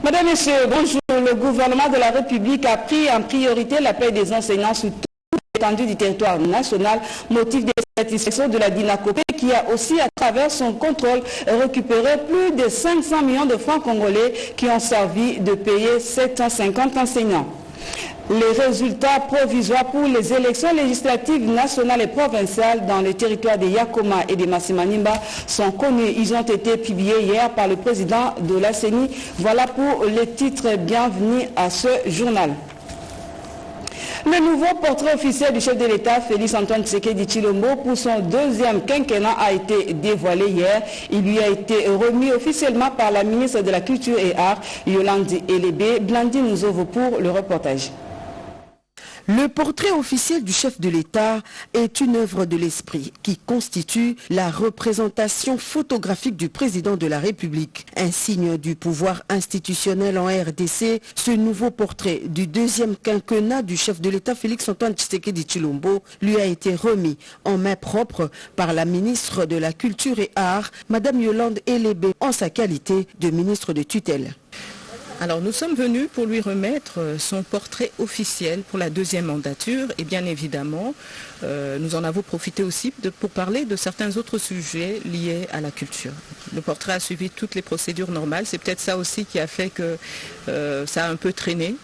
Madame, Messieurs, bonjour. Le gouvernement de la République a pris en priorité la paix des enseignants sur toute l'étendue du territoire national, motif de satisfaction de la DINACOPE qui a aussi, à travers son contrôle, récupéré plus de 500 millions de francs congolais qui ont servi de payer 750 enseignants. Les résultats provisoires pour les élections législatives nationales et provinciales dans le territoire de Yakoma et de Masimanimba sont connus. Ils ont été publiés hier par le président de la CENI. Voilà pour les titres. Bienvenue à ce journal. Le nouveau portrait officiel du chef de l'État, Félix Antoine Tshisekedi Tshilombo, pour son deuxième quinquennat a été dévoilé hier. Il lui a été remis officiellement par la ministre de la Culture et Arts, Yolande Elébé. Blandine Nzovo pour le reportage. Le portrait officiel du chef de l'État est une œuvre de l'esprit qui constitue la représentation photographique du président de la République. Un signe du pouvoir institutionnel en RDC, ce nouveau portrait du deuxième quinquennat du chef de l'État Félix Antoine Tshisekedi Tshilombo lui a été remis en main propre par la ministre de la Culture et Arts, Madame Yolande Elébé, en sa qualité de ministre de tutelle. Alors nous sommes venus pour lui remettre son portrait officiel pour la deuxième mandature et bien évidemment nous en avons profité aussi pour parler de certains autres sujets liés à la culture. Le portrait a suivi toutes les procédures normales, c'est peut-être ça aussi qui a fait que ça a un peu traîné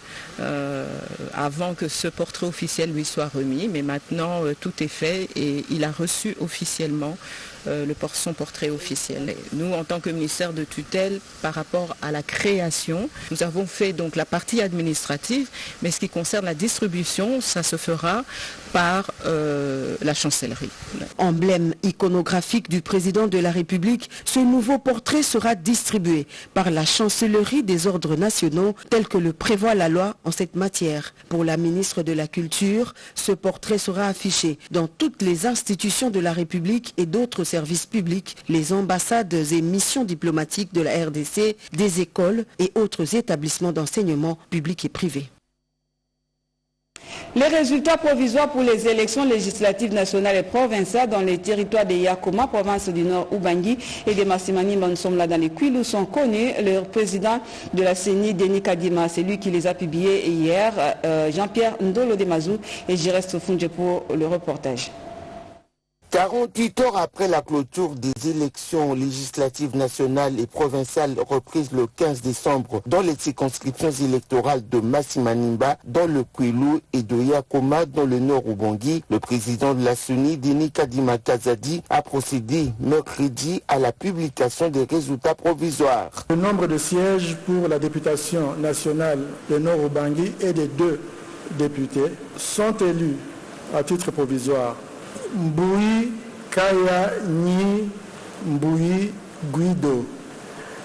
avant que ce portrait officiel lui soit remis, mais maintenant tout est fait et il a reçu officiellement son portrait officiel. Nous, en tant que ministère de tutelle, par rapport à la création, nous avons fait donc la partie administrative, mais ce qui concerne la distribution, ça se fera par la chancellerie. Emblème iconographique du président de la République, ce nouveau portrait sera distribué par la chancellerie des ordres nationaux, tel que le prévoit la loi en cette matière. Pour la ministre de la Culture, ce portrait sera affiché dans toutes les institutions de la République et d'autres services publics, les ambassades et missions diplomatiques de la RDC, des écoles et autres établissements d'enseignement public et privé. Les résultats provisoires pour les élections législatives nationales et provinciales dans les territoires de Yakoma, province du Nord Ubangi et de Massimani Bansomla dans les Kwilu sont connus. Le président de la CENI, Denis Kadima, c'est lui qui les a publiés hier, Jean-Pierre Ndolo Demazou, et j'y reste Funge pour le reportage. 48 heures après la clôture des élections législatives nationales et provinciales reprises le 15 décembre dans les circonscriptions électorales de Masimanimba, dans le Kwilu et de Yakoma, dans le Nord Ubangi, le président de la CENI, Denis Kadima Kazadi, a procédé mercredi à la publication des résultats provisoires. Le nombre de sièges pour la députation nationale du Nord Ubangi et des 2 députés sont élus à titre provisoire. Mboui Kaya Nyi Mboui Guido,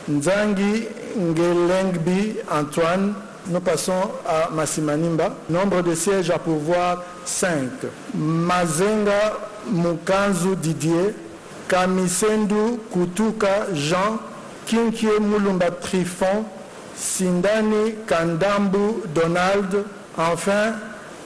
Nzangi Ngelengbi Antoine. Nous passons à Masimanimba. Nombre de sièges à pourvoir 5. Mazenga Mukanzu Didier, Kamisendu Kutuka Jean, Kinkie Mulumba Trifon, Sindani Kandambu Donald, enfin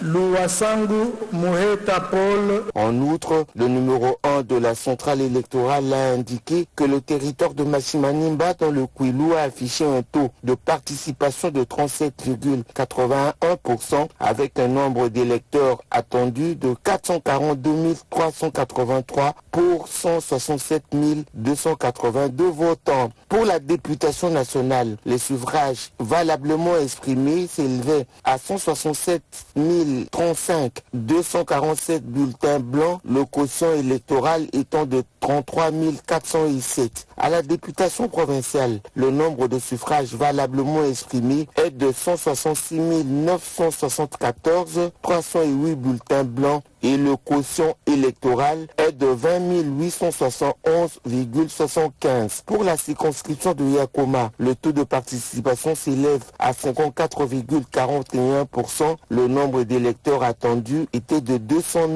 Louasangu Mouheta Paul. En outre, le numéro 1 de la centrale électorale a indiqué que le territoire de Masimanimba dans le Kwilu a affiché un taux de participation de 37,81% avec un nombre d'électeurs attendu de 442 383 pour 167 282 votants. Pour la députation nationale, les suffrages valablement exprimés s'élevaient à 167 035 247 bulletins blancs, le quotient électoral étant de 33 407. À la députation provinciale, le nombre de suffrages valablement exprimés est de 166 974 308 bulletins blancs et le quotient électoral est de 20 871,75. Pour la circonscription de Yakoma, le taux de participation s'élève à 54,41%. Le nombre d'électeurs attendus était de 200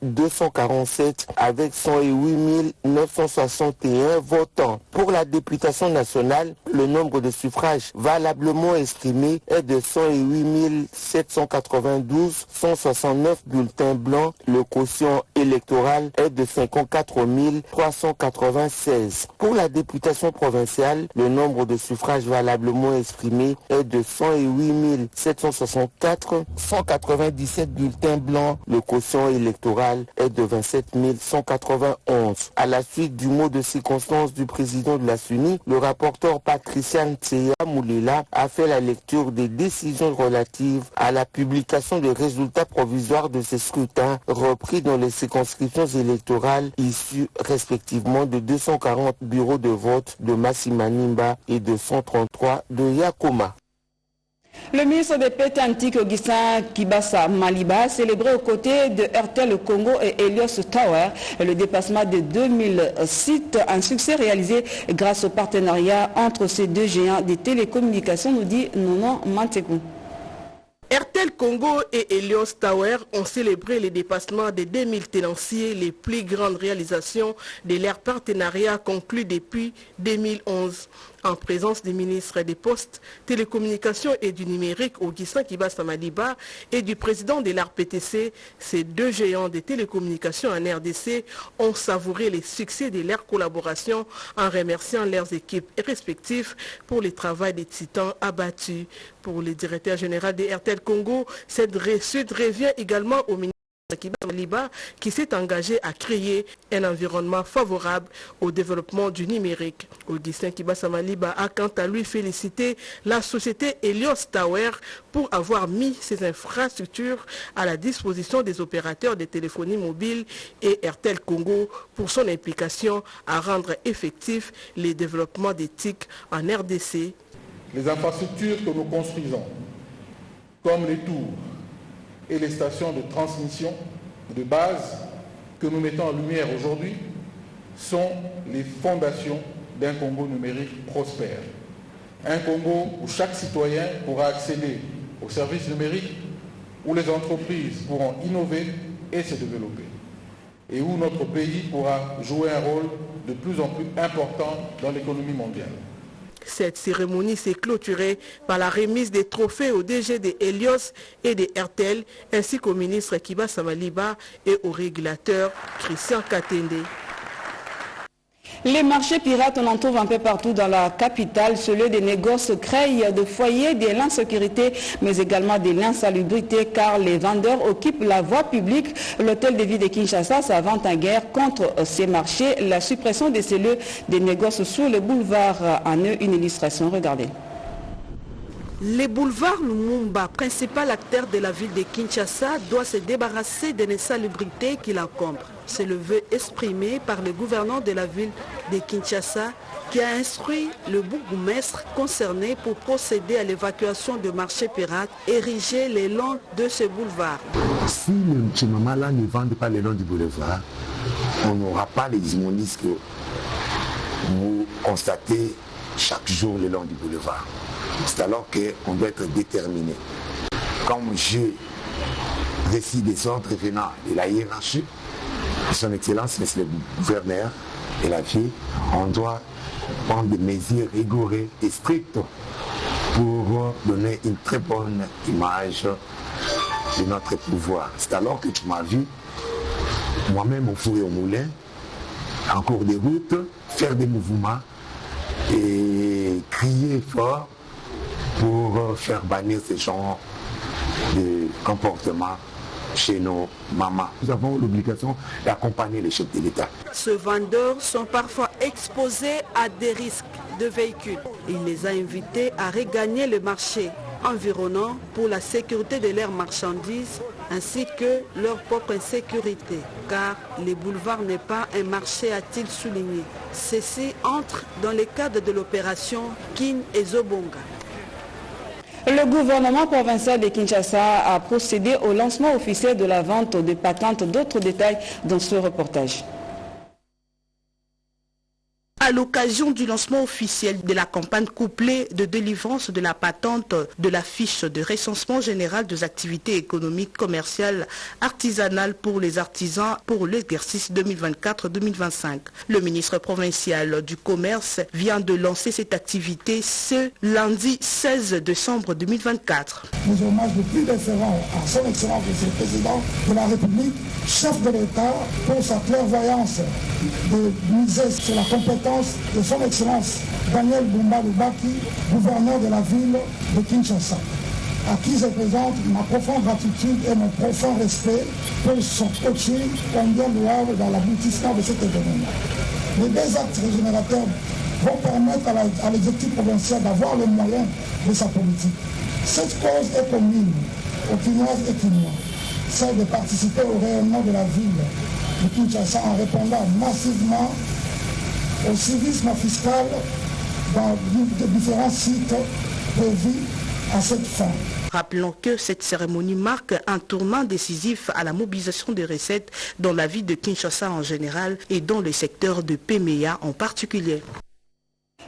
247 avec 108 961 votants. Pour la députation nationale, le nombre de suffrages valablement exprimés est de 108 792, 169 bulletins blancs. Le quotient électorale est de 54 396. Pour la députation provinciale, le nombre de suffrages valablement exprimés est de 108 764, 197 bulletins blancs. Le quotient électoral est de 27 191. À la suite du mot de circonstance du président de la SUNI, le rapporteur Patrician Tseya Moulela a fait la lecture des décisions relatives à la publication des résultats provisoires de ces scrutins repris dans les circonscriptions électorales issues respectivement de 240 bureaux de vote de Massimanimba et de 133 de Yakoma. Le ministre des Pêtes Antiques Augustin Kibasa Maliba a célébré aux côtés de Airtel Congo et Helios Tower le dépassement de 2000 sites, un succès réalisé grâce au partenariat entre ces deux géants des télécommunications, nous dit Nonon Mantekou. Airtel Congo et Helios Tower ont célébré les dépassements des 2000 tenanciers, les plus grandes réalisations de leur partenariat conclu depuis 2011. En présence des ministres des Postes, Télécommunications et du Numérique, Augustin Kibasa Maliba, et du président de l'ARPTC, ces deux géants des télécommunications en RDC ont savouré les succès de leur collaboration en remerciant leurs équipes respectives pour le travail des titans abattus. Pour le directeur général de Airtel Congo, cette réussite revient également au ministre Kibasa Maliba qui s'est engagé à créer un environnement favorable au développement du numérique. Augustin Kibasa Maliba a quant à lui félicité la société Helios Tower pour avoir mis ses infrastructures à la disposition des opérateurs de téléphonie mobile et Airtel Congo pour son implication à rendre effectif les développements des TIC en RDC. Les infrastructures que nous construisons, comme les tours et les stations de transmission de base que nous mettons en lumière aujourd'hui, sont les fondations d'un Congo numérique prospère. Un Congo où chaque citoyen pourra accéder aux services numériques, où les entreprises pourront innover et se développer, et où notre pays pourra jouer un rôle de plus en plus important dans l'économie mondiale. Cette cérémonie s'est clôturée par la remise des trophées aux DG de Helios et de Airtel, ainsi qu'au ministre Kibasa Maliba et au régulateur Christian Katende. Les marchés pirates, on en trouve un peu partout dans la capitale. Ce lieu des négoces crée de foyers, de l'insécurité, mais également de l'insalubrité, car les vendeurs occupent la voie publique. L'hôtel de ville de Kinshasa s'avance en guerre contre ces marchés. La suppression de ces lieux des négoces sur le boulevard en est une illustration. Regardez. Les boulevards Lumumba, principal acteur de la ville de Kinshasa, doit se débarrasser de l'insalubrité qui l'encombre. C'est le vœu exprimé par le gouverneur de la ville de Kinshasa qui a instruit le bourgmestre concerné pour procéder à l'évacuation de marchés pirates érigés le long de ce boulevard. Si ces mamans-là ne vendent pas le long du boulevard, on n'aura pas les immondices que vous constatez chaque jour le long du boulevard. C'est alors qu'on doit être déterminé. Comme je récite des ordres venant de la hiérarchie, de son Excellence, Monsieur le gouverneur et la ville, on doit prendre des mesures rigoureuses et strictes pour donner une très bonne image de notre pouvoir. C'est alors que tu m'as vu, moi-même au four et au moulin, en cours de route, faire des mouvements et crier fort pour faire bannir ce genre de comportement chez nos mamans. Nous avons l'obligation d'accompagner les chefs de l'État. Ces vendeurs sont parfois exposés à des risques de véhicules. Il les a invités à regagner le marché environnant pour la sécurité de leurs marchandises ainsi que leur propre insécurité, car le boulevard n'est pas un marché, a-t-il souligné. Ceci entre dans le cadre de l'opération Kin et Zobonga. Le gouvernement provincial de Kinshasa a procédé au lancement officiel de la vente de patentes. D'autres détails dans ce reportage. à l'occasion du lancement officiel de la campagne couplée de délivrance de la patente de la fiche de recensement général des activités économiques, commerciales, artisanales pour les artisans pour l'exercice 2024-2025. Le ministre provincial du Commerce vient de lancer cette activité ce lundi 16 décembre 2024. Nous hommages le plus déférent à son Excellence le Président de la République, chef de l'État, pour sa clairvoyance de miser sur la compétence de son Excellence Daniel Bumba Lubaki, gouverneur de la ville de Kinshasa, à qui je présente ma profonde gratitude et mon profond respect pour son coaching combien louable dans l'aboutissement de cet événement. Les deux actes régénérateurs vont permettre à l'exécutif provincial d'avoir les moyens de sa politique. Cette cause est commune aux Kinoises et Kinois, celle de participer au rayonnement de la ville de Kinshasa en répondant massivement au civisme fiscal dans différents sites prévus à cette fin. Rappelons que cette cérémonie marque un tournant décisif à la mobilisation des recettes dans la ville de Kinshasa en général et dans le secteur de Péméa en particulier.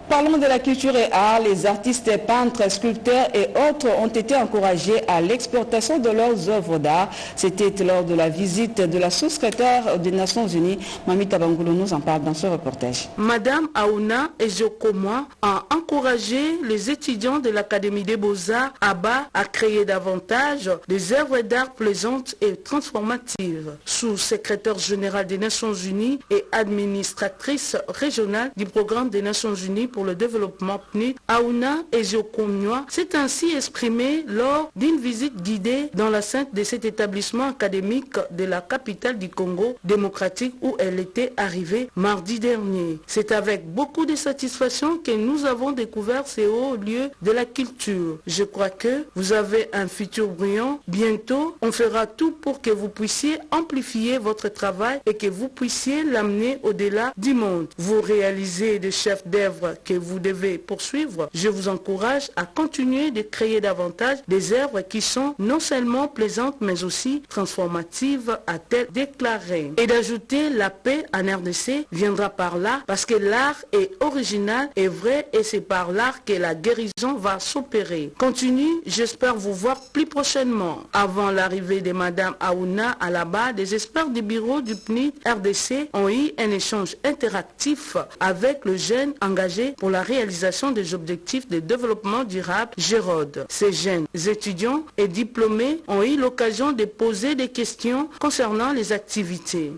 Parlons de la culture et art. Les artistes, peintres, sculpteurs et autres ont été encouragés à l'exportation de leurs œuvres d'art. C'était lors de la visite de la sous-secrétaire des Nations Unies. Mami Tabangoulou nous en parle dans ce reportage. Madame Aouna Ejokomoa a encouragé les étudiants de l'Académie des Beaux-Arts ABA à créer davantage des œuvres d'art plaisantes et transformatives. Sous-secrétaire générale des Nations Unies et administratrice régionale du programme des Nations Unies pour le développement PNUD, Aouna Ejokomoa s'est ainsi exprimée lors d'une visite guidée dans l'enceinte de cet établissement académique de la capitale du Congo démocratique où elle était arrivée mardi dernier. C'est avec beaucoup de satisfaction que nous avons découvert ces hauts lieux de la culture. Je crois que vous avez un futur brillant. Bientôt, on fera tout pour que vous puissiez amplifier votre travail et que vous puissiez l'amener au-delà du monde. Vous réalisez des chefs d'œuvre que vous devez poursuivre. Je vous encourage à continuer de créer davantage des œuvres qui sont non seulement plaisantes mais aussi transformatives, a-t-elle déclaré. Et d'ajouter la paix en RDC viendra par là parce que l'art est original et vrai et c'est par l'art que la guérison va s'opérer. Continue, j'espère vous voir plus prochainement. Avant l'arrivée de Madame Aouna à la barre, des experts du bureau du PNUD RDC ont eu un échange interactif avec le jeune engagé pour la réalisation des objectifs de développement durable Gérode. Ces jeunes étudiants et diplômés ont eu l'occasion de poser des questions concernant les activités.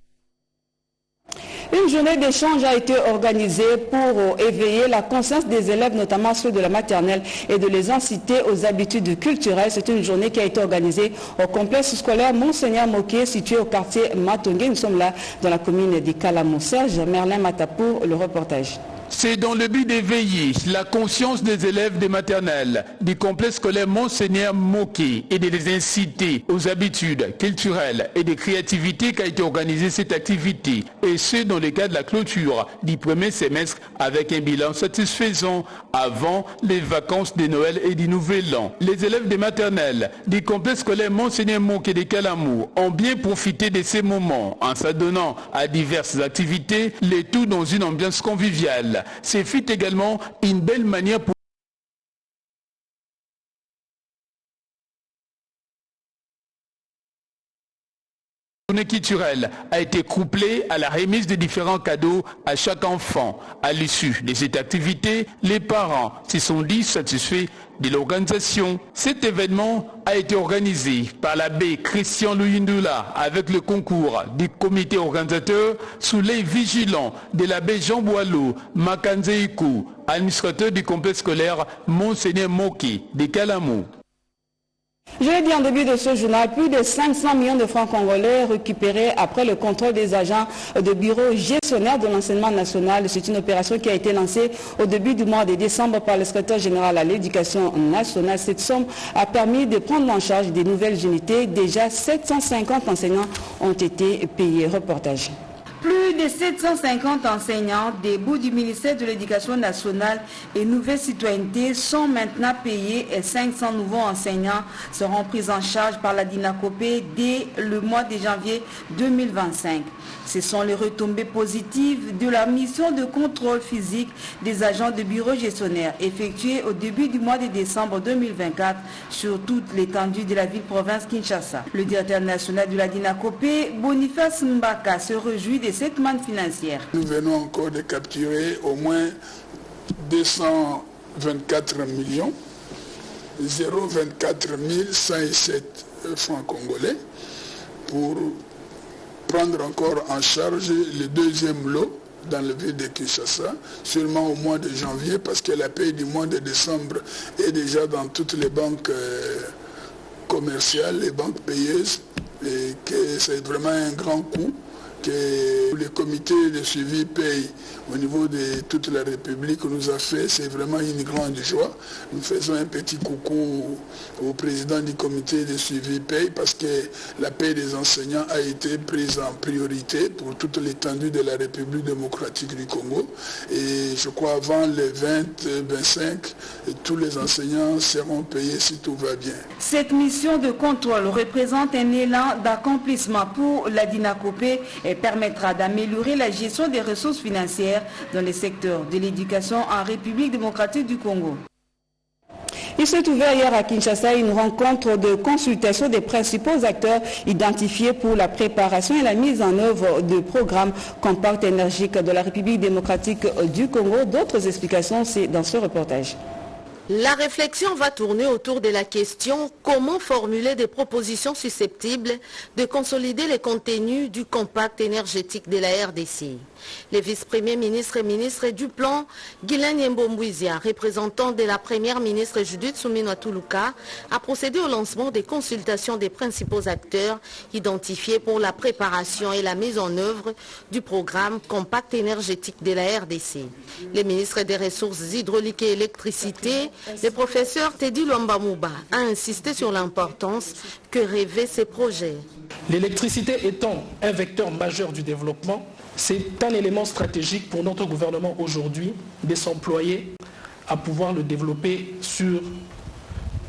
Une journée d'échange a été organisée pour éveiller la conscience des élèves, notamment ceux de la maternelle, et de les inciter aux habitudes culturelles. C'est une journée qui a été organisée au complexe scolaire Monseigneur Moké, situé au quartier Matongé. Nous sommes là dans la commune de Kalamou. Serge Merlin Matapour, le reportage. C'est dans le but d'éveiller la conscience des élèves des maternelles du complexe scolaire Monseigneur Moké et de les inciter aux habitudes culturelles et de créativité qu'a été organisée cette activité, et ce dans le cadre de la clôture du premier semestre avec un bilan satisfaisant avant les vacances de Noël et du Nouvel An. Les élèves des maternelles du complexe scolaire Monseigneur Moké de Kalamou ont bien profité de ces moments en s'adonnant à diverses activités, le tout dans une ambiance conviviale. Ce fut également une belle manière pour la journée culturelle a été couplée à la remise de différents cadeaux à chaque enfant. À l'issue de cette activité, les parents se sont dit satisfaits de l'organisation. Cet événement a été organisé par l'abbé Christian Luyindula avec le concours du comité organisateur sous l'œil vigilant de l'abbé Jean Boileau Makanzeikou, administrateur du complexe scolaire Monseigneur Moké de Kalamou. Je l'ai dit en début de ce journal, plus de 500 millions de francs congolais récupérés après le contrôle des agents de bureau gestionnaire de l'enseignement national. C'est une opération qui a été lancée au début du mois de décembre par le secrétaire général à l'éducation nationale. Cette somme a permis de prendre en charge des nouvelles unités. Déjà 750 enseignants ont été payés. Reportage. Plus de 750 enseignants des bouts du ministère de l'Éducation nationale et Nouvelle Citoyenneté sont maintenant payés et 500 nouveaux enseignants seront pris en charge par la DINACOPE dès le mois de janvier 2025. Ce sont les retombées positives de la mission de contrôle physique des agents de bureau gestionnaire effectuée au début du mois de décembre 2024 sur toute l'étendue de la ville-province Kinshasa. Le directeur national de la DINACOPE, Boniface Mbaka, se réjouit de cette manne financière. Nous venons encore de capturer au moins 224 millions 024 107 francs congolais pour prendre encore en charge le deuxième lot dans le ville de Kinshasa, seulement au mois de janvier, parce que la paie du mois de décembre est déjà dans toutes les banques commerciales, les banques payeuses, et que c'est vraiment un grand coût que le comité de suivi paye au niveau de toute la République nous a fait. C'est vraiment une grande joie. Nous faisons un petit coucou au président du comité de suivi paye parce que la paie des enseignants a été prise en priorité pour toute l'étendue de la République démocratique du Congo. Et je crois avant le 20-25, tous les enseignants seront payés si tout va bien. Cette mission de contrôle représente un élan d'accomplissement pour la DINACOPE et permettra d'améliorer la gestion des ressources financières dans les secteurs de l'éducation en République démocratique du Congo. Il s'est ouvert hier à Kinshasa une rencontre de consultation des principaux acteurs identifiés pour la préparation et la mise en œuvre de programmes Compact énergique de la République démocratique du Congo. D'autres explications, c'est dans ce reportage. La réflexion va tourner autour de la question comment formuler des propositions susceptibles de consolider les contenus du compact énergétique de la RDC. Le vice-premier ministre et ministre du plan, Guylaine Yembo-Mbouizia, représentant de la première ministre Judith Suminwa Tuluka, a procédé au lancement des consultations des principaux acteurs identifiés pour la préparation et la mise en œuvre du programme Compact énergétique de la RDC. Le ministre des Ressources hydrauliques et électricité, le professeur Teddy Luamba-Mouba, a insisté sur l'importance que rêvaient ces projets. L'électricité étant un vecteur majeur du développement, c'est un élément stratégique pour notre gouvernement aujourd'hui de s'employer à pouvoir le développer sur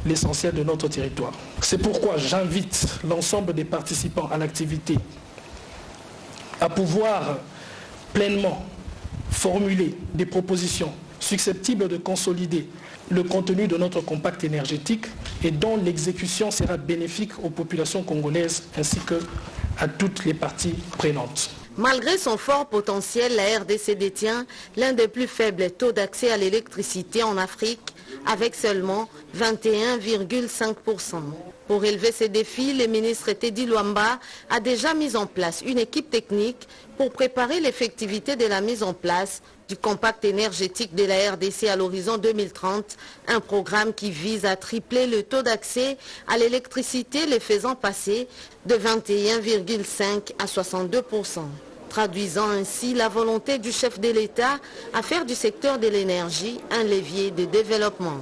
l'essentiel de notre territoire. C'est pourquoi j'invite l'ensemble des participants à l'activité à pouvoir pleinement formuler des propositions susceptibles de consolider le contenu de notre compact énergétique et dont l'exécution sera bénéfique aux populations congolaises ainsi qu'à toutes les parties prenantes. Malgré son fort potentiel, la RDC détient l'un des plus faibles taux d'accès à l'électricité en Afrique, avec seulement 21,5%. Pour relever ces défis, le ministre Teddy Luamba a déjà mis en place une équipe technique pour préparer l'effectivité de la mise en place du compact énergétique de la RDC à l'horizon 2030, un programme qui vise à tripler le taux d'accès à l'électricité, le faisant passer de 21,5 à 62%. Traduisant ainsi la volonté du chef de l'État à faire du secteur de l'énergie un levier de développement.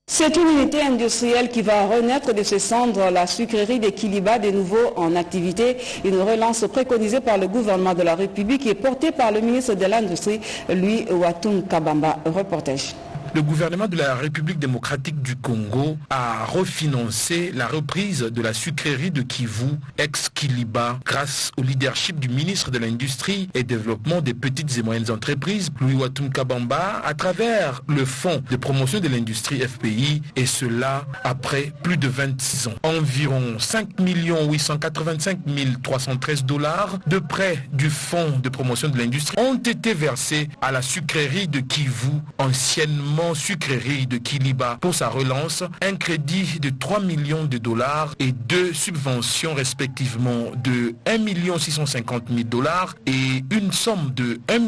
C'est une unité industrielle qui va renaître de ses cendres, la sucrerie de Kiliba, de nouveau en activité. Une relance préconisée par le gouvernement de la République et portée par le ministre de l'Industrie, Louis Watum Kabamba. Reportage. Le gouvernement de la République démocratique du Congo a refinancé la reprise de la sucrerie de Kivu, ex-Kiliba, grâce au leadership du ministre de l'Industrie et Développement des petites et moyennes entreprises, Louis Watum Kabamba, à travers le Fonds de promotion de l'industrie FPI, et cela après plus de 26 ans. Environ 5 885 313 $ de prêts du Fonds de promotion de l'industrie ont été versés à la sucrerie de Kivu, anciennement sucrerie de Kiliba, pour sa relance, un crédit de 3 millions de $ et 2 subventions respectivement de 1 650 000 $ et une somme de 1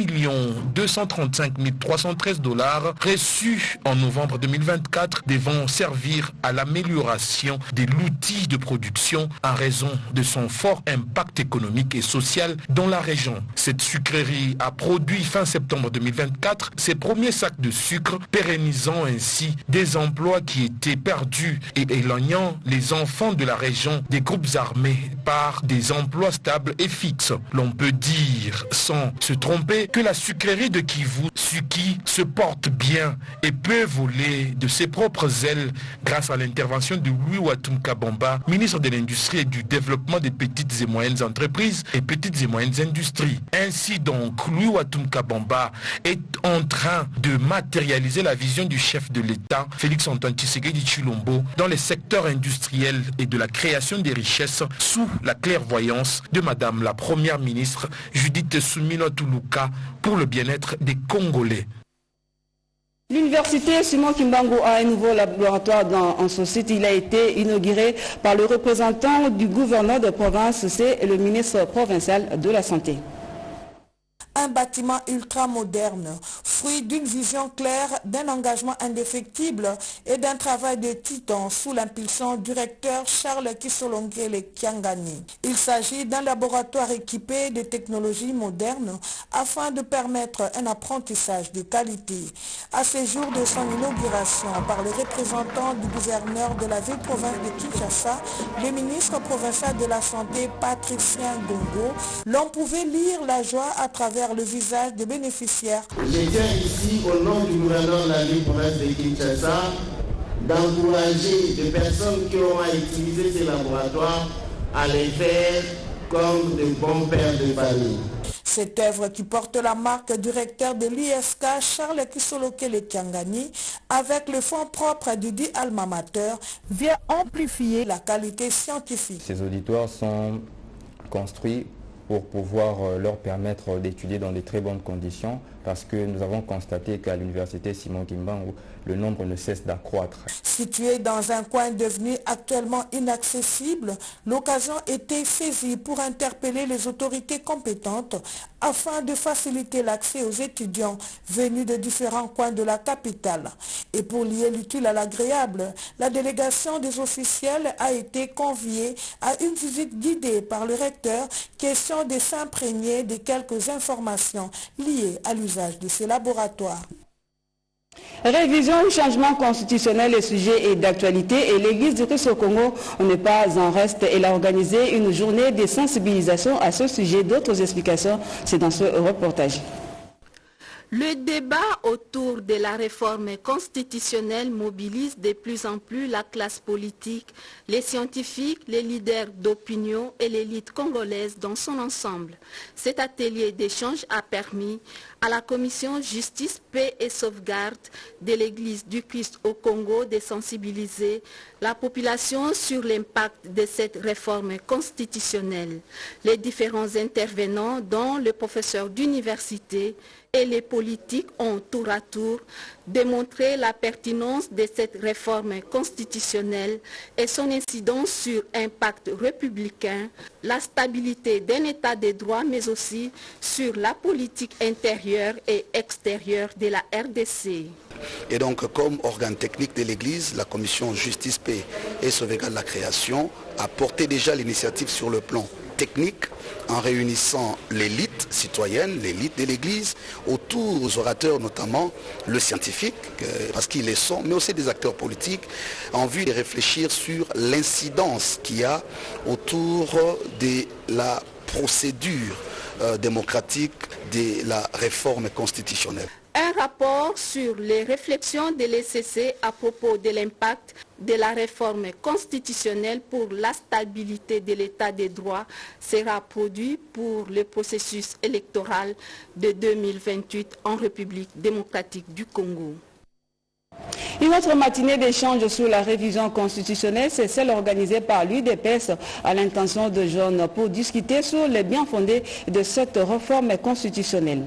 235 313 $ reçus en novembre 2024 devant servir à l'amélioration de l'outil de production en raison de son fort impact économique et social dans la région. Cette sucrerie a produit fin septembre 2024 ses premiers sacs de sucre pérennisés pérennisant ainsi des emplois qui étaient perdus et éloignant les enfants de la région des groupes armés par des emplois stables et fixes. L'on peut dire, sans se tromper, que la sucrerie de Kivu, Suki, se porte bien et peut voler de ses propres ailes grâce à l'intervention de Louis Watum Kabamba, ministre de l'Industrie et du Développement des petites et moyennes entreprises et petites et moyennes industries. Ainsi donc, Louis Watum Kabamba est en train de matérialiser la vision du chef de l'État, Félix Antoine Tshisekedi Tshilombo, dans les secteurs industriels et de la création des richesses sous la clairvoyance de Madame la Première ministre Judith Suminwa Tuluka pour le bien-être des Congolais. L'université Simon Kimbangu a un nouveau laboratoire en son site. Il a été inauguré par le représentant du gouverneur de province, c'est le ministre provincial de la Santé. Un bâtiment ultra moderne, fruit d'une vision claire, d'un engagement indéfectible et d'un travail de titan sous l'impulsion du recteur Charles Kisolongele Kiangani. Il s'agit d'un laboratoire équipé de technologies modernes afin de permettre un apprentissage de qualité. À ces jours de son inauguration par le représentant du gouverneur de la ville-province de Kinshasa, le ministre provincial de la Santé Patricien Gongo, l'on pouvait lire la joie à travers le visage des bénéficiaires. Je tiens ici, au nom du gouverneur de la ville-province de Kinshasa, d'encourager les personnes qui ont à utiliser ces laboratoires à les faire comme de bons pères de famille. Cette œuvre qui porte la marque du recteur de l'ISK, Charles Kisolokele Kiangani, avec le fonds propre du dit alma mater, vient amplifier la qualité scientifique. Ces auditoires sont construits pour pouvoir leur permettre d'étudier dans de très bonnes conditions, parce que nous avons constaté qu'à l'université Simon Kimbangu, le nombre ne cesse d'accroître. Situé dans un coin devenu actuellement inaccessible, l'occasion était saisie pour interpeller les autorités compétentes afin de faciliter l'accès aux étudiants venus de différents coins de la capitale. Et pour lier l'utile à l'agréable, la délégation des officiels a été conviée à une visite guidée par le recteur, question de s'imprégner de quelques informations liées à l'usage de ces laboratoires. Révision ou changement constitutionnel, le sujet est d'actualité et l'Église du Christ au Congo n'est pas en reste. Elle a organisé une journée de sensibilisation à ce sujet. D'autres explications, c'est dans ce reportage. Le débat autour de la réforme constitutionnelle mobilise de plus en plus la classe politique, les scientifiques, les leaders d'opinion et l'élite congolaise dans son ensemble. Cet atelier d'échange a permis à la commission Justice, Paix et Sauvegarde de l'Église du Christ au Congo de sensibiliser la population sur l'impact de cette réforme constitutionnelle. Les différents intervenants, dont le professeur d'université et les politiques, ont tour à tour démontré la pertinence de cette réforme constitutionnelle et son incidence sur l'impact républicain, la stabilité d'un état de droit, mais aussi sur la politique intérieure et extérieure de la RDC. Et donc, comme organe technique de l'Église, la commission Justice, Paix et Sauvegarde de la Création a porté déjà l'initiative sur le plan technique en réunissant l'élite citoyenne, l'élite de l'Église, autour aux orateurs notamment, le scientifique, parce qu'ils les sont, mais aussi des acteurs politiques, en vue de réfléchir sur l'incidence qu'il y a autour de la procédure démocratique de la réforme constitutionnelle. Un rapport sur les réflexions de l'ECC à propos de l'impact de la réforme constitutionnelle pour la stabilité de l'état des droits sera produit pour le processus électoral de 2028 en République démocratique du Congo. Une autre matinée d'échange sur la révision constitutionnelle, c'est celle organisée par l'UDPS à l'intention de jeunes pour discuter sur les biens fondés de cette réforme constitutionnelle.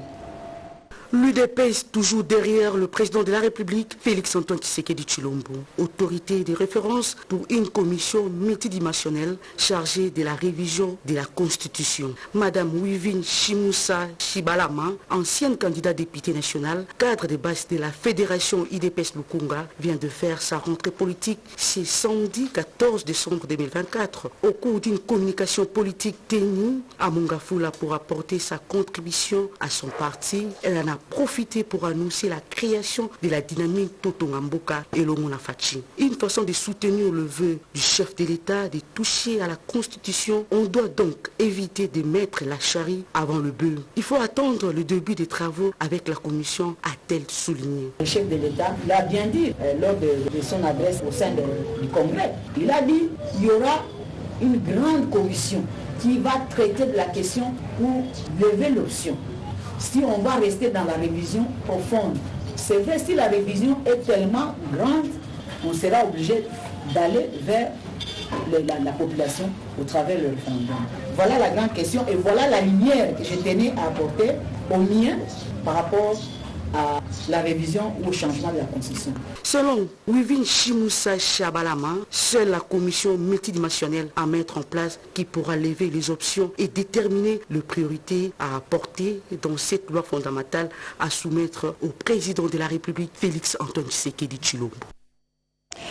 L'UDPS toujours derrière le président de la République, Félix Antoine Tshisekedi Tshilombo, autorité de référence pour une commission multidimensionnelle chargée de la révision de la Constitution. Madame Wivine Shimoussa Shibalama, ancienne candidate députée nationale, cadre de base de la Fédération UDPS Lukunga, vient de faire sa rentrée politique ce samedi 14 décembre 2024 au cours d'une communication politique tenue à Mongafula pour apporter sa contribution à son parti. Elle en a profité pour annoncer la création de la dynamique Totongamboka et Lomona Fachi. Une façon de soutenir le vœu du chef de l'État de toucher à la Constitution. On doit donc éviter de mettre la charrue avant le bœuf. Il faut attendre le début des travaux avec la commission, a-t-elle souligné. Le chef de l'État l'a bien dit lors de son adresse au sein du Congrès. Il a dit qu'il y aura une grande commission qui va traiter de la question pour lever l'option. Si on va rester dans la révision profonde, c'est vrai, si la révision est tellement grande, on sera obligé d'aller vers la population au travers du référendum. Voilà la grande question et voilà la lumière que je tenais à apporter au mien par rapport à la révision ou au changement de la Constitution. Selon Wivin Chimoussa Chabalama, seule la commission multidimensionnelle à mettre en place qui pourra lever les options et déterminer les priorités à apporter dans cette loi fondamentale à soumettre au président de la République, Félix Antoine Tshisekedi Tshilombo.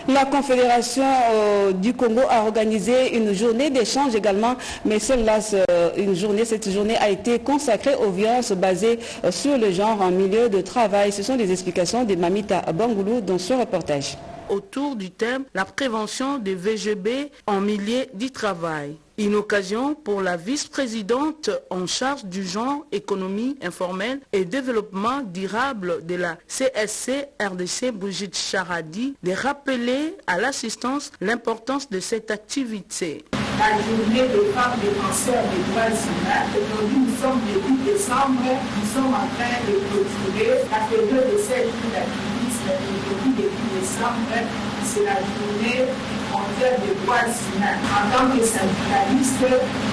La Confédération du Congo a organisé une journée d'échange également, mais cette journée a été consacrée aux violences basées sur le genre en milieu de travail. Ce sont des explications de Mamita Bangoulou dans ce reportage. Autour du thème « La prévention des VGB en milieu du travail ». Une occasion pour la vice-présidente en charge du genre, économie informelle et développement durable de la CSC RDC, Brigitte Charadi, de rappeler à l'assistance l'importance de cette activité. La journée des femmes défenseurs des droits humains, aujourd'hui nous sommes début décembre, nous sommes en train de clôturer la période de 7 jours d'activisme et début décembre, c'est la journée mondiale des droits humains. En tant que syndicaliste,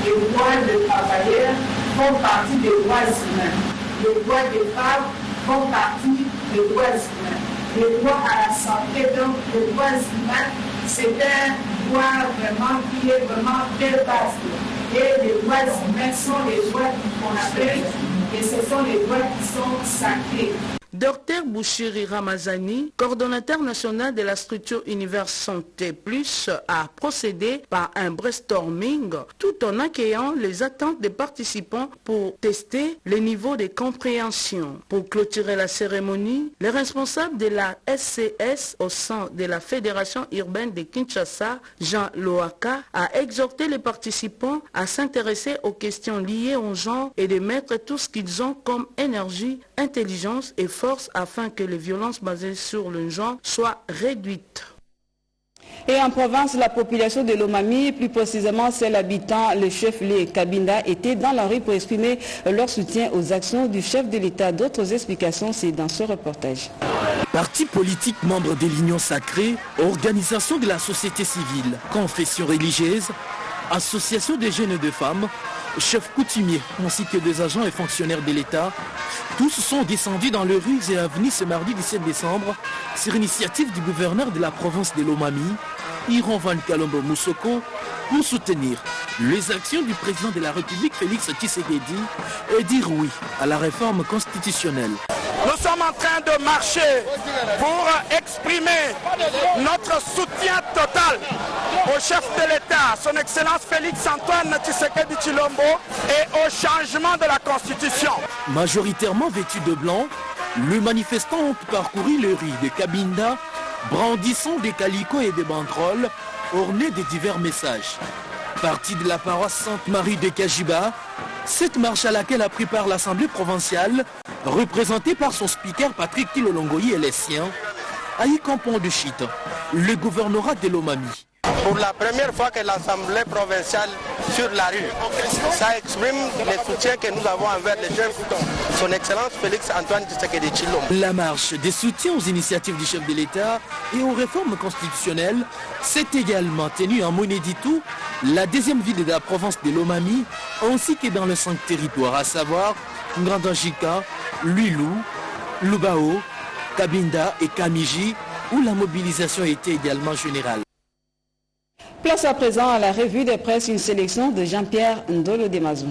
les droits des travailleurs font partie des droits humains. Les droits des femmes font partie des droits humains. Les droits à la santé, donc les droits humains, c'est un droit vraiment qui est vraiment très vaste. Et les droits humains sont les droits qu'on appelle, et ce sont les droits qui sont sacrés. Dr Bouchiri Ramazani, coordonnateur national de la structure Univers Santé Plus, a procédé par un brainstorming tout en accueillant les attentes des participants pour tester les niveaux de compréhension. Pour clôturer la cérémonie, le responsable de la SCS au sein de la Fédération urbaine de Kinshasa, Jean Loaka, a exhorté les participants à s'intéresser aux questions liées au genre et de mettre tout ce qu'ils ont comme énergie, intelligence et force afin que les violences basées sur le genre soient réduites. Et en province, la population de Lomami, plus précisément celle habitant le chef-lieu Cabinda, était dans la rue pour exprimer leur soutien aux actions du chef de l'État. D'autres explications, c'est dans ce reportage. Partis politiques membres de l'Union sacrée, organisations de la société civile, confessions religieuses, associations des jeunes et de femmes, chefs coutumiers ainsi que des agents et fonctionnaires de l'État, tous sont descendus dans les rues et avenues ce mardi 17 décembre sur initiative du gouverneur de la province de Lomami, Iron Van Kalombo Moussoko, pour soutenir les actions du président de la République Félix Tshisekedi et dire oui à la réforme constitutionnelle. Nous sommes en train de marcher pour exprimer notre soutien total au chef de l'État, son Excellence Félix Antoine Tshisekedi Tshilombo, et au changement de la Constitution. Majoritairement vêtus de blanc, les manifestants ont parcouru les rues de Cabinda, brandissant des calicots et des banderoles ornés de divers messages. Parti de la paroisse Sainte-Marie de Kajiba, cette marche à laquelle a pris part l'Assemblée provinciale, représentée par son speaker Patrick Kilolongoyi et les siens, a eu comme point de chute le gouvernorat de Lomami. Pour la première fois que l'Assemblée provinciale sur la rue, ça exprime le soutien que nous avons envers le chef, son Excellence Félix Antoine Tshisekedi Tshilombo. La marche de soutien aux initiatives du chef de l'État et aux réformes constitutionnelles s'est également tenue en Monéditou, la deuxième ville de la province de Lomami, ainsi que dans les 5 territoires, à savoir Ngandajika, Luilou, Lubao, Cabinda et Kamiji, où la mobilisation était également générale. Place à présent à la revue de presse, une sélection de Jean-Pierre Ndolo Demazou.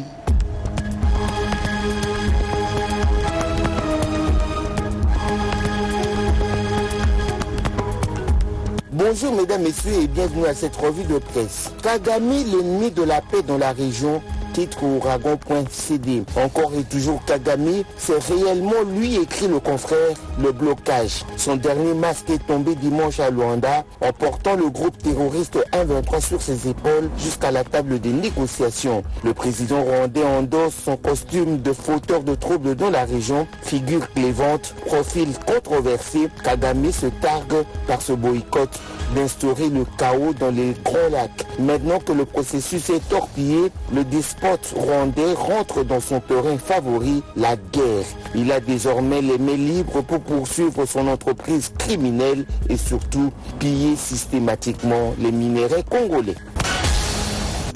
Bonjour mesdames, messieurs et bienvenue à cette revue de presse. Kagame, l'ennemi de la paix dans la région, titre Ouragan.cd. Encore et toujours Kagame, c'est réellement lui, écrit le confrère, le blocage. Son dernier masque est tombé dimanche à Luanda en portant le groupe terroriste 1-23 sur ses épaules jusqu'à la table des négociations. Le président rwandais endosse son costume de fauteur de troubles dans la région, figure clévante, profil controversé. Kagame se targue par ce boycott d'instaurer le chaos dans les Grands Lacs. Maintenant que le processus est torpillé, le despote rwandais rentre dans son terrain favori, la guerre. Il a désormais les mains libres pour poursuivre son entreprise criminelle et surtout piller systématiquement les minéraux congolais.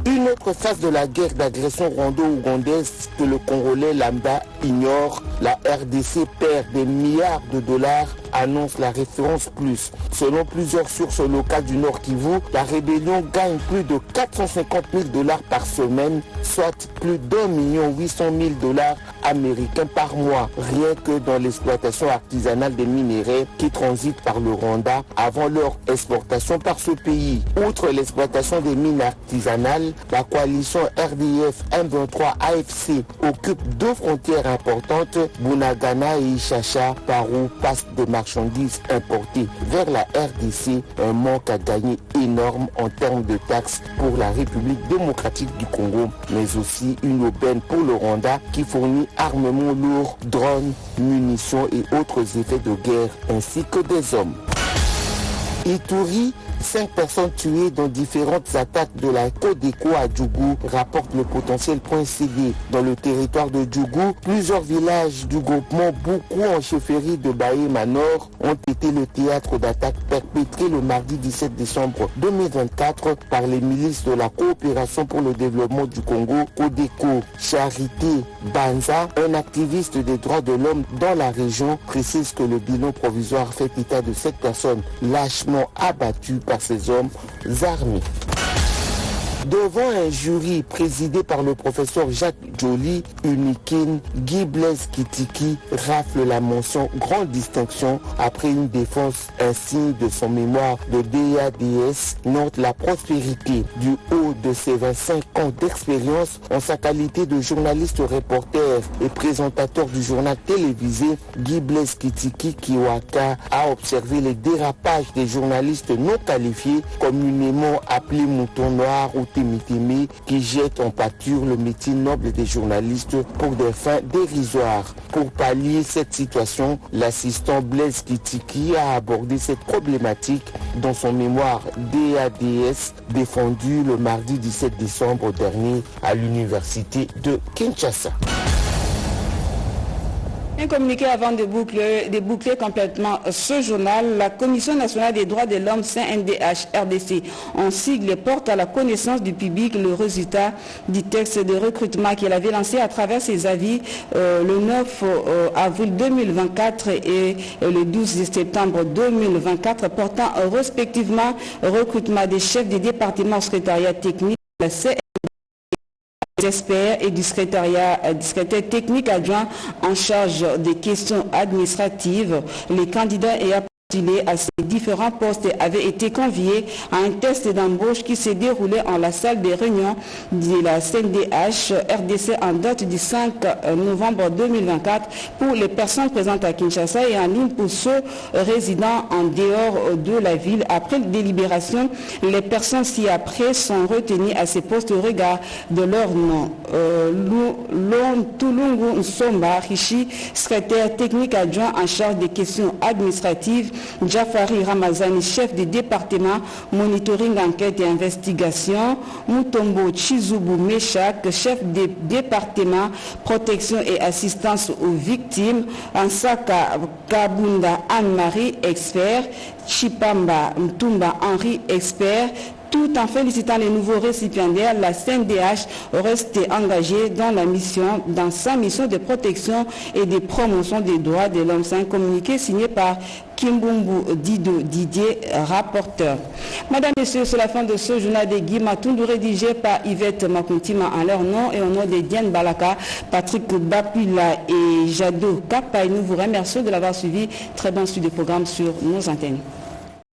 Une autre phase de la guerre d'agression rwando-ougandaise que le Congolais lambda ignore, la RDC perd des milliards de dollars, annonce la référence plus. Selon plusieurs sources locales du Nord Kivu, la rébellion gagne plus de 450 000 dollars par semaine, soit plus d'1 800 000 dollars américains par mois, rien que dans l'exploitation artisanale des minéraux qui transitent par le Rwanda avant leur exportation par ce pays. Outre l'exploitation des mines artisanales, la coalition RDF M23 AFC occupe deux frontières importantes, Bunagana et Ishasha, par où passent des marchandises importées vers la RDC, un manque à gagner énorme en termes de taxes pour la République démocratique du Congo, mais aussi une aubaine pour le Rwanda qui fournit armements lourds, drones, munitions et autres effets de guerre, ainsi que des hommes. Ituri, 5 personnes tuées dans différentes attaques de la Codeco à Djougou, rapporte le potentiel.cd. Dans le territoire de Djougou, plusieurs villages du groupement beaucoup en chefferie de Bahema Nord ont été le théâtre d'attaques perpétrées le mardi 17 décembre 2024 par les milices de la Coopération pour le développement du Congo, Codeco. Charité Banza, un activiste des droits de l'homme dans la région, précise que le bilan provisoire fait état de 7 personnes lâchement abattues par ces hommes armés. Devant un jury présidé par le professeur Jacques Joly, Unikin, Guy Blaise Kitiki rafle la mention grande distinction après une défense insigne de son mémoire de DADS, note la prospérité du haut de ses 25 ans d'expérience en sa qualité de journaliste reporter et présentateur du journal télévisé. Guy Blaise Kitiki Kiwaka a observé les dérapages des journalistes non qualifiés, communément appelés moutons noirs ou Témitimi, qui jette en pâture le métier noble des journalistes pour des fins dérisoires. Pour pallier cette situation, l'assistant Blaise Kitiki a abordé cette problématique dans son mémoire DADS défendu le mardi 17 décembre dernier à l'université de Kinshasa. Un communiqué avant de boucler complètement ce journal. La Commission nationale des droits de l'homme CNDH RDC en sigle porte à la connaissance du public le résultat du texte de recrutement qu'elle avait lancé à travers ses avis le 9 avril 2024 et le 12 septembre 2024 portant respectivement recrutement des chefs des départements au secrétariat technique de la CNDH, des experts et du secrétaire technique adjoint en charge des questions administratives. Les candidats ayant postulé à ces différents postes avaient été conviés à un test d'embauche qui s'est déroulé en la salle des réunions de la CNDH RDC en date du 5 novembre 2024 pour les personnes présentes à Kinshasa et en ligne pour ceux résidant en dehors de la ville. Après délibération, les personnes ci-après sont retenues à ces postes au regard de leur nom. Tulungu Nsomba Rishi, secrétaire technique adjoint en charge des questions administratives, Jafari Ramazani, chef du département monitoring, enquête et investigation, Mutombo Chizubu Meshak, chef du département protection et assistance aux victimes, Ansaka Kabunda Anne-Marie, expert, Chipamba Mtumba Henri, expert. Tout en félicitant les nouveaux récipiendaires, la CNDH reste engagée dans sa mission de protection et de promotion des droits de l'homme. C'est un communiqué signé par Kimbumbu Didier, rapporteur. Madame, Messieurs, c'est la fin de ce journal de Guy Matundu, rédigé par Yvette Makuntima en leur nom et au nom de Diane Balaka, Patrick Bapula et Jado Kapaï. Nous vous remercions de l'avoir suivi. Très bon suivi de programme sur nos antennes.